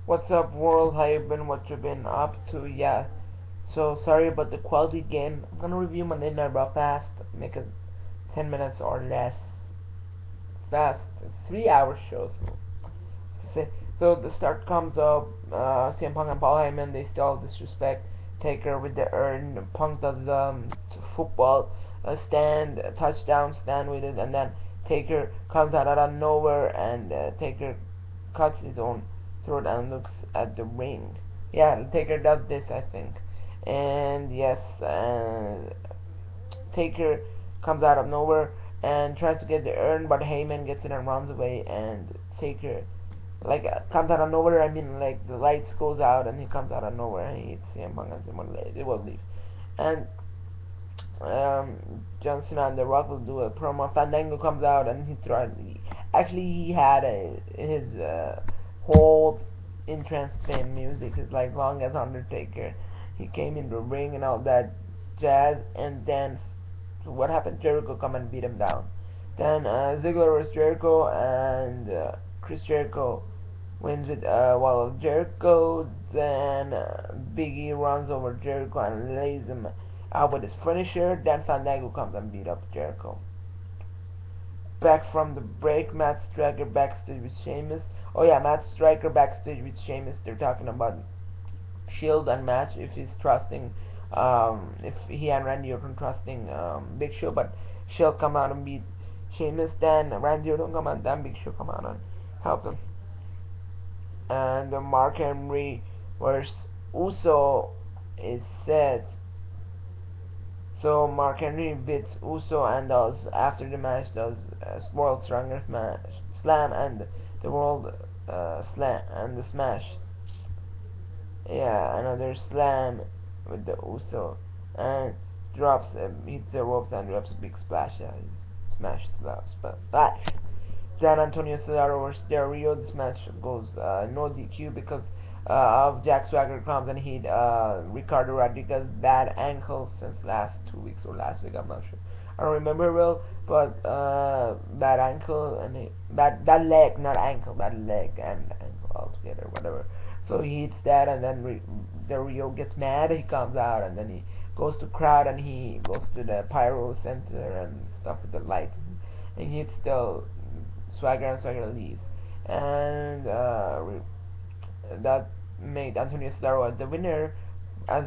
What's up, world? How you been? What you been up to? Yeah. So sorry about the quality again. I'm gonna review Monday Night Raw fast. Make it 10 minutes or less. Fast. 3 hour shows. So the start comes up. CM Punk and Paul Heyman, they still disrespect Taker with the urn. Punk does football stand, touchdown stand with it, and then Taker comes out of nowhere and Taker cuts his own throat and looks at the ring. Yeah, Taker does this, I think. And yes, Taker comes out of nowhere and tries to get the urn, but Heyman gets it and runs away, and Taker comes out of nowhere. I mean, like the lights goes out and he comes out of nowhere and he hits CM Punk and they will leave. And John Cena and The Rock will do a promo. Fandango comes out and he tried. Actually, he had his whole entrance theme music is like long as Undertaker. He came in the ring and all that jazz, and then so what happened? Jericho come and beat him down. Then Ziggler vs Jericho, and Chris Jericho wins with Jericho. Then Big E runs over Jericho and lays him out with his finisher. Then Fandango comes and beat up Jericho. Back from the break, Matt Striker backstage with Sheamus. Oh yeah, Matt Striker backstage with Sheamus. They're talking about Shield and match if he's trusting, if he and Randy Orton trusting Big Show, but Shield come out and beat Sheamus. Then Randy Orton come out, then Big Show come out and help them. And Mark Henry versus Uso is set. So Mark Henry beats Uso and does after the match does World Strongest match Slam and the World Slam and the Smash. Yeah, another slam with the Uso and drops hits the ropes and drops a big splash. Yeah, he smashed splash. San Antonio Cesaro versus Del Rio. This match goes no DQ because of Jack Swagger comes and hit Ricardo Rodriguez bad ankle since last 2 weeks or last week. I'm not sure. I don't remember well, but bad ankle and bad leg, not ankle, bad leg and ankle altogether, whatever. So he hits that, and then Del Rio gets mad. He comes out, and then he goes to crowd, and he goes to the pyro center and stuff with the lights, and he hits the Swagger, and Swagger leaves, and that made Antonio Cesaro as the winner. As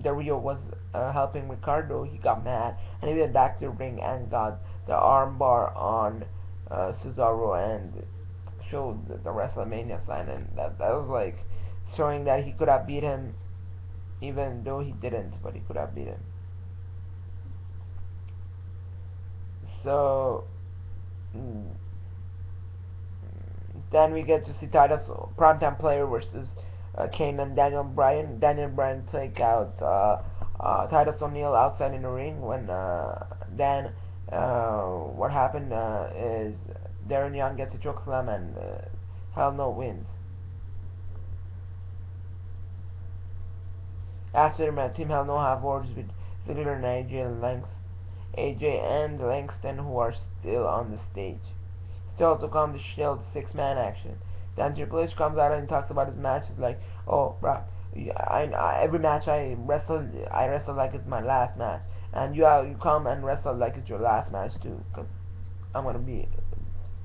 Del Rio was helping Ricardo, he got mad, and he went back to the ring and got the armbar on Cesaro and showed the WrestleMania sign, and that was like showing that he could have beat him, even though he didn't, but he could have beat him. So then we get to see Titus Primetime Player versus Kane and Daniel Bryan. Daniel Bryan take out Titus O'Neil outside in the ring when then what happened is Darren Young gets a chokeslam and Hell No wins. After Team Hell No have words with Ziggler and AJ and Langston, who are still on the stage. Still to come the Shield 6-man action. Then Triple H comes out and talks about his matches like, oh, Brock, every match I wrestle like it's my last match, and you come and wrestle like it's your last match too, because I'm gonna be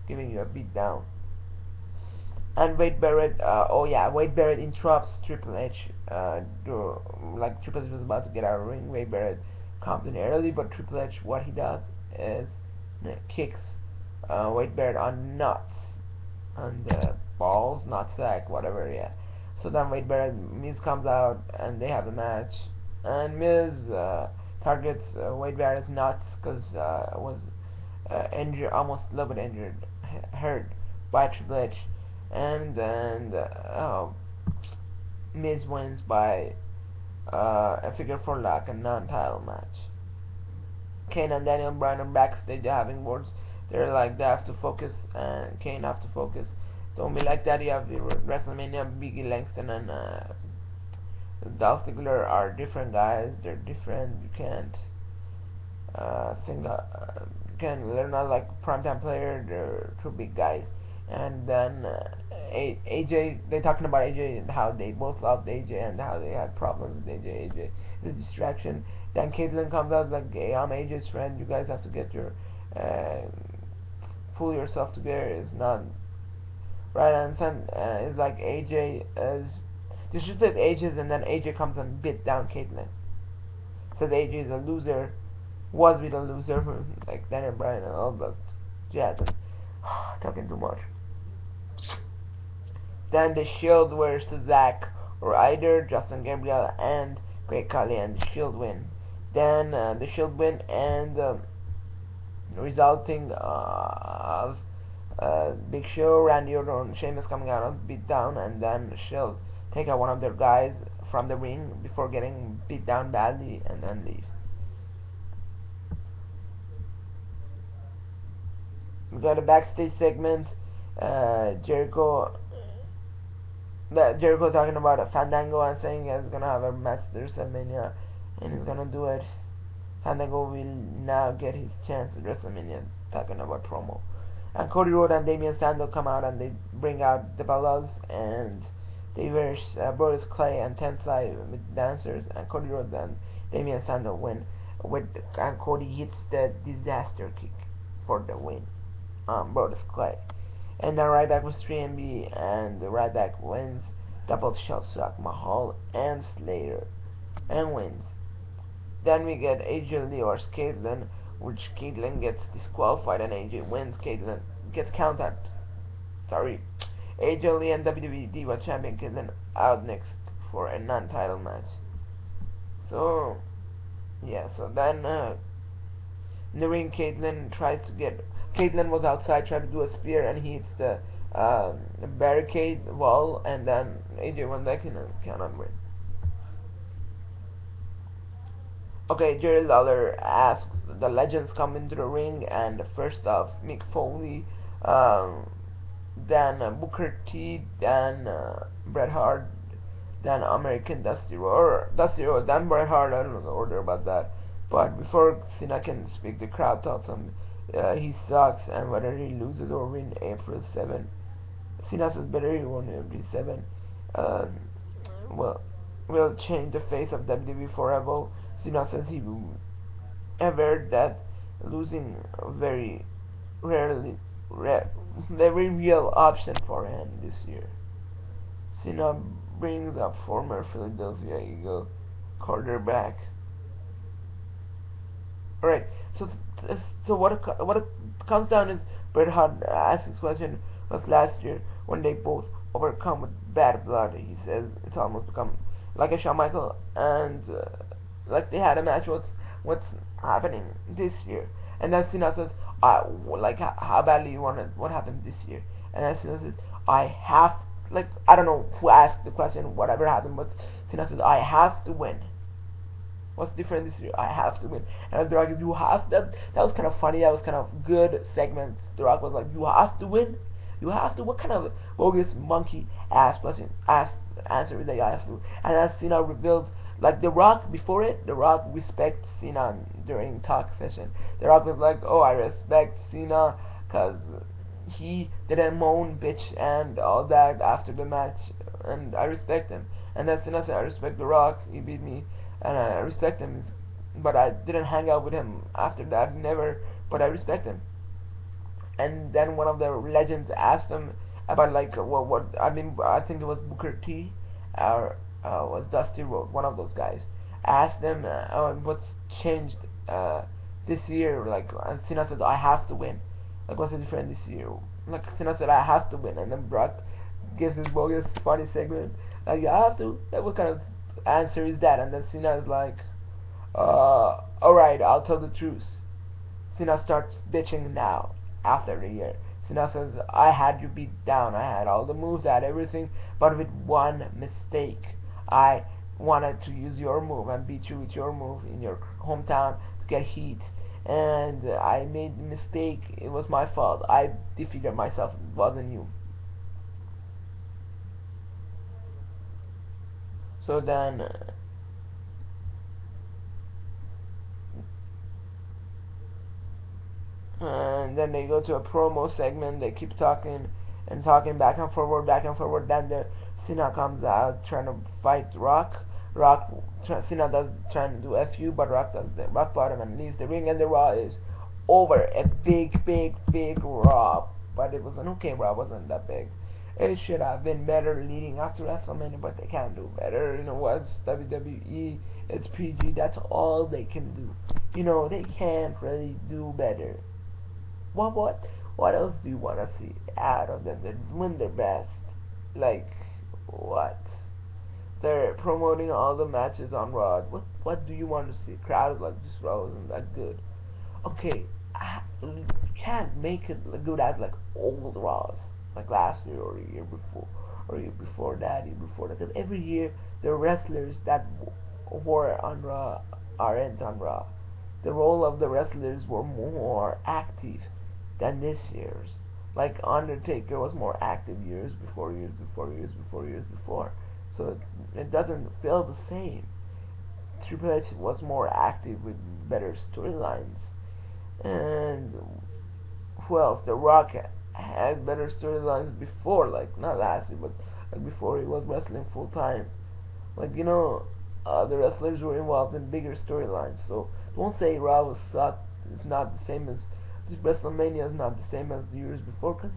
giving you a beat down. And Wade Barrett, Wade Barrett interrupts Triple H. Like Triple H was about to get out of the ring, Wade Barrett comes in early, but Triple H, what he does is kicks Wade Barrett on nuts, on the balls, nutsack, whatever, yeah. So then Wade Barrett, Miz comes out and they have a match, and Miz targets Wade Barrett's nuts because was injured, almost a little bit injured, hurt by Triple H, and then Miz wins by a figure 4 lock, a non-title match. Kane and Daniel Bryan are backstage having words. They're like, they have to focus, and Kane have to focus. Don't be like that. You have WrestleMania, Biggie Langston and Dolph Ziggler are different guys. They're different. You can't they're not like primetime player. They're two big guys. And then AJ, they're talking about AJ and how they both loved AJ and how they had problems with AJ. AJ is a distraction. Then Caitlyn comes out like, hey, I'm AJ's friend. You guys have to get your pull yourself together. It's not right. And then it's like AJ is. They should say AJ's, and then AJ comes and beat down Caitlyn. Says AJ is a loser. Was with a loser, like Daniel Bryan and all that jazz. And talking too much. Then the Shield versus Zack Ryder, Justin Gabriel, and Great Khali, and the Shield win. Then the Shield win, and resulting of Big Show, Randy Orton, and Sheamus coming out on beat down, and then the Shield take out one of their guys from the ring before getting beat down badly, and then leave. We got a backstage segment. Jericho talking about a Fandango and saying he's gonna have a match at WrestleMania, and he's gonna do it. Fandango will now get his chance at WrestleMania. Talking about promo, and Cody Rhodes and Damian Sandow come out and they bring out the Bellas, and they verse Brodus Clay and Tensai with dancers, and Cody Rhodes and Damian Sandow win. And Cody hits the disaster kick for the win. Brodus Clay. And then Ryback was 3MB, and Ryback wins. Double shot shock Mahal and Slater, and wins. Then we get AJ Lee vs Caitlyn, which Caitlyn gets disqualified and AJ wins. Caitlyn gets counted. Sorry. AJ Lee and WWE Diva Champion Caitlyn out next for a non-title match. So, yeah, so then in the ring, Caitlyn was outside trying to do a spear, and he hits the barricade wall, and then AJ went back in and cannot win. Okay, Jerry Lawler asks the legends come into the ring, and first off, Mick Foley, then Booker T, then Bret Hart, then American Dusty Rhodes, then Bret Hart. I don't know the order about that. But before Cena can speak, the crowd tells him he sucks, and whether he loses or wins April 7. Cena says better he won April 7. Will change the face of WWE forever. Cena says he will ever that losing very very real option for him this year. Cena brings up former Philadelphia Eagle quarterback. Alright, so what it comes down is Bret Hart asks this question was last year when they both overcome with bad blood. He says it's almost become like a Shawn Michaels, and like they had a match. What's happening this year? And then Cena says, like how badly you want it? What happened this year? And then Cena says, I don't know who asked the question, whatever happened, but Cena says, I have to win. What's different this year? I have to win. And The Rock is, you have that. That was kind of funny. That was kind of good segment. The Rock was like, you have to win. You have to. What kind of bogus monkey ass question? Answer is that you have to. And as Cena revealed, like The Rock before it, The Rock respects Cena during talk session. The Rock was like, oh, I respect Cena because he didn't moan, bitch, and all that after the match, and I respect him. And then Cena said, I respect The Rock. He beat me. And I respect him, but I didn't hang out with him after that, never, but I respect him. And then one of the legends asked him about like I think it was Booker T or was Dusty Rhodes, one of those guys, asked them what's changed this year, like, and Cena said, I have to win. Like, what's the difference this year? Like, Cena said, I have to win, and then Brock gives his bogus funny segment, like, you have to? Like, what kind of answer is that? And then Cena is like, alright, I'll tell the truth. Cena starts bitching now, after the year. Cena says, I had you beat down, I had all the moves, I had everything, but with one mistake. I wanted to use your move and beat you with your move in your hometown to get heat, and I made a mistake, it was my fault, I defeated myself, it wasn't you. So then and then they go to a promo segment, they keep talking, and talking back and forward, back and forward. Then the Cena comes out trying to fight Rock. Cena does trying to do FU, but Rock does the rock bottom and leaves the ring, and the Raw is over. A big Raw, but it was an okay Raw. Wasn't that big. It should have been better leading up to WrestleMania, but they can't do better. You know what's WWE? It's PG. That's all they can do. You know they can't really do better. What else do you wanna see out of them? They win their best. Like what? They're promoting all the matches on Raw. What do you want to see? Crowd like this Raw isn't that good. Okay, you can't make it good as like old Raws, like last year or the year before, or year before that, year before that. 'Cause every year the wrestlers that were on Raw aren't on Raw. The role of the wrestlers were more active than this year's. Like Undertaker was more active years before, years before, years before, years before. So it doesn't feel the same. Triple H was more active with better storylines. And who else? The Rock had better storylines before, like not last year, but like before he was wrestling full time. Like the wrestlers were involved in bigger storylines. So don't say Raw was sucked. It's not the same as WrestleMania is not the same as the years before, because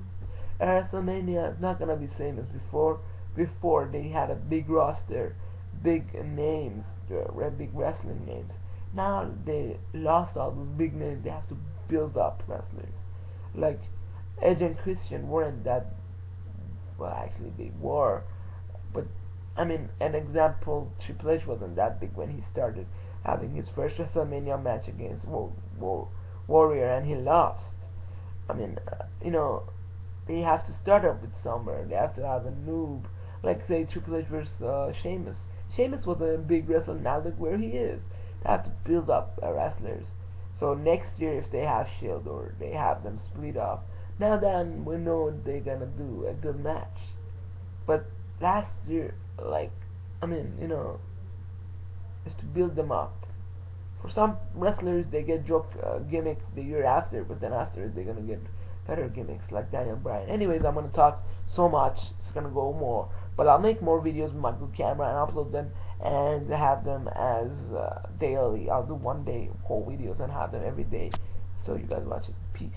WrestleMania is not gonna be the same as before. Before they had a big roster, big names, big wrestling names. Now they lost all those big names. They have to build up wrestlers. Like Edge and Christian weren't that well. Actually, they were, but I mean, an example: Triple H wasn't that big when he started having his first WrestleMania match against Warrior, and he lost. I mean, they have to start up with somewhere. They have to have a noob, like say Triple H versus Sheamus. Sheamus was a big wrestler. Now look where he is. They have to build up wrestlers. So next year, if they have Shield or they have them split up, now then we know they're gonna do a good match. But last year, like, I mean, is to build them up. For some wrestlers, they get dropped gimmicks the year after, but then after they're gonna get better gimmicks like Daniel Bryan. Anyways, I'm gonna talk so much, it's gonna go more. But I'll make more videos with my good camera and upload them and have them as daily. I'll do one day whole videos and have them every day. So you guys watch it. Peace.